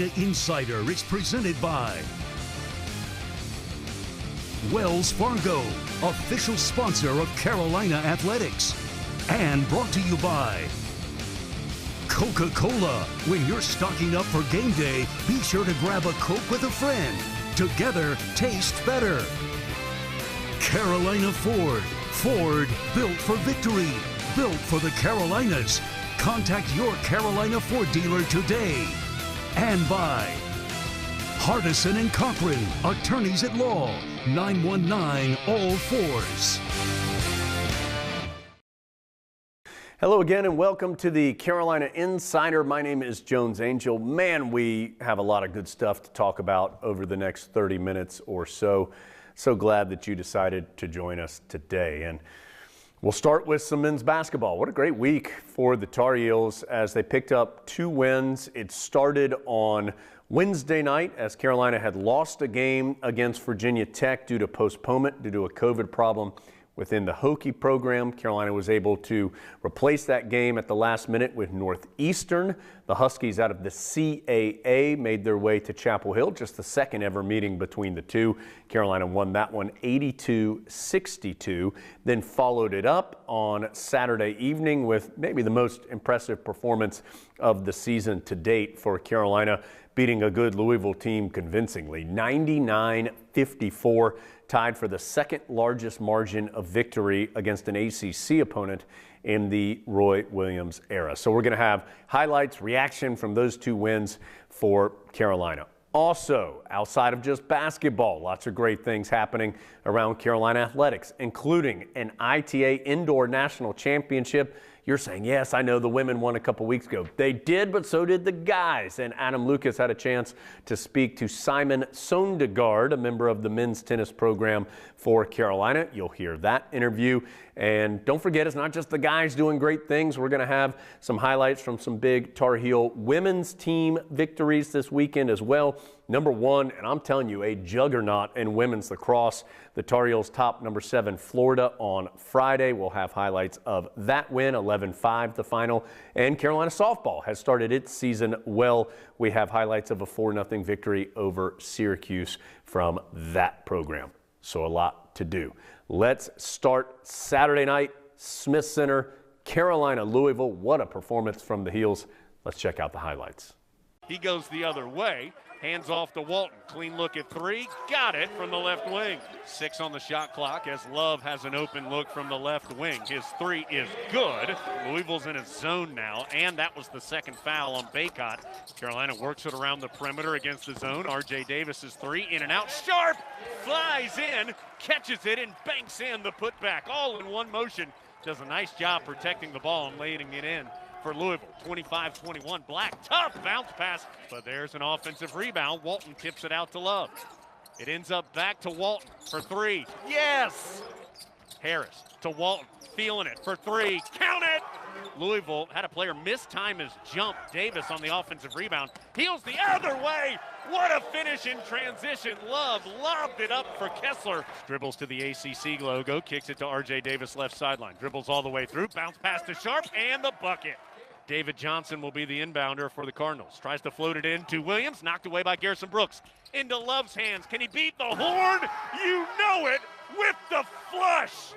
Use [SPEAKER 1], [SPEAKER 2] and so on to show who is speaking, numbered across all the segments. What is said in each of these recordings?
[SPEAKER 1] Carolina Insider is presented by Wells Fargo, official sponsor of Carolina Athletics, and brought to you by Coca-Cola. When you're stocking up for game day, be sure to grab a Coke with a friend. Together, taste better. Carolina Ford. Ford, built for victory. Built for the Carolinas. Contact your Carolina Ford dealer today. And by Hardison and Cochran, attorneys at law, 919 all fours.
[SPEAKER 2] Hello again and welcome to the Carolina Insider. My name is Jones Angell. Man, we have a lot of good stuff to talk about over the next 30 minutes or so. So glad that you decided to join us today. And we'll start with some men's basketball. What a great week for the Tar Heels as they picked up 2 wins. It started on Wednesday night as Carolina had lost a game against Virginia Tech due to postponement due to a COVID problem within the Hokie program. Carolina was able to replace that game at the last minute with Northeastern. The Huskies out of the CAA made their way to Chapel Hill, just the second ever meeting between the two. Carolina won that one 82-62, then followed it up on Saturday evening with maybe the most impressive performance of the season to date for Carolina, beating a good Louisville team convincingly, 99-54. Tied for the second largest margin of victory against an ACC opponent in the Roy Williams era. So we're going to have highlights, reaction from those 2 wins for Carolina. Also, outside of just basketball, lots of great things happening around Carolina athletics, including an ITA Indoor National Championship. You're saying, yes, I know the women won a couple weeks ago. They did, but so did the guys. And Adam Lucas had a chance to speak to Simon Sondergaard, a member of the men's tennis program for Carolina. You'll hear that interview. And don't forget, it's not just the guys doing great things. We're going to have some highlights from some big Tar Heel women's team victories this weekend as well. Number 1, and I'm telling you, a juggernaut in women's lacrosse. The Tar Heels top number 7 Florida on Friday. We'll have highlights of that win, 11-5 the final. And Carolina softball has started its season well. We have highlights of a 4-0 victory over Syracuse from that program. So a lot to do. Let's start Saturday night, Smith Center, Carolina, Louisville. What a performance from the Heels. Let's check out the highlights.
[SPEAKER 3] He goes the other way. Hands off to Walton. Clean look at 3. Got it from the left wing. 6 on the shot clock as Love has an open look from the left wing. His 3 is good. Louisville's in a zone now, and that was the second foul on Baycott. Carolina works it around the perimeter against the zone. R.J. Davis's 3 in and out. Sharp flies in, catches it, and banks in the putback. All in one motion. Does a nice job protecting the ball and laying it in for Louisville. 25-21. Black, tough bounce pass, but there's an offensive rebound. Walton tips it out to Love. It ends up back to Walton for 3. Yes! Harris to Walton, feeling it for 3. Count it! Louisville had a player mistime his jump. Davis on the offensive rebound. Heels the other way. What a finish in transition. Love lobbed it up for Kessler. Dribbles to the ACC logo, kicks it to R.J. Davis left sideline. Dribbles all the way through, bounce pass to Sharp, and the bucket. David Johnson will be the inbounder for the Cardinals. Tries to float it in to Williams, knocked away by Garrison Brooks. Into Love's hands. Can he beat the horn? You know it with the flush.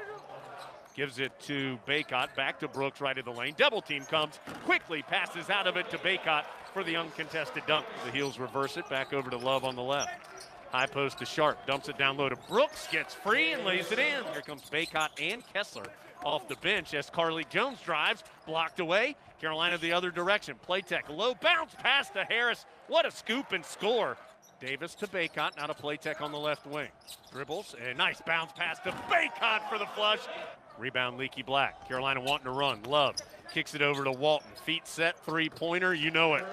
[SPEAKER 3] Gives it to Baycott, back to Brooks, right of the lane. Double team comes, quickly passes out of it to Baycott for the uncontested dunk. The Heels reverse it, back over to Love on the left. High post to Sharp, dumps it down low to Brooks, gets free and lays it in. Here comes Baycott and Kessler off the bench as Carly Jones drives, blocked away. Carolina the other direction. Playtech, low bounce pass to Harris. What a scoop and score. Davis to Baycott, now to Playtech on the left wing. Dribbles, and a nice bounce pass to Baycott for the flush. Rebound, Leaky Black. Carolina wanting to run. Love kicks it over to Walton. Feet set, 3-pointer, you know it.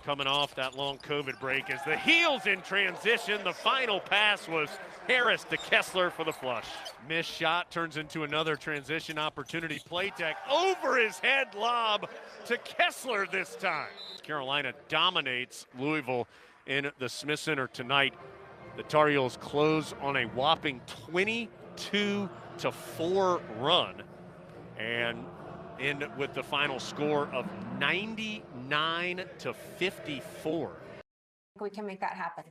[SPEAKER 3] Coming off that long COVID break as the Heels in transition. The final pass was Harris to Kessler for the flush. Missed shot turns into another transition opportunity. Playtech over his head lob to Kessler this time. Carolina dominates Louisville in the Smith Center tonight. The Tar Heels close on a whopping 22-4 run and end with the final score of 99-58. 9-54.
[SPEAKER 4] We can make that happen.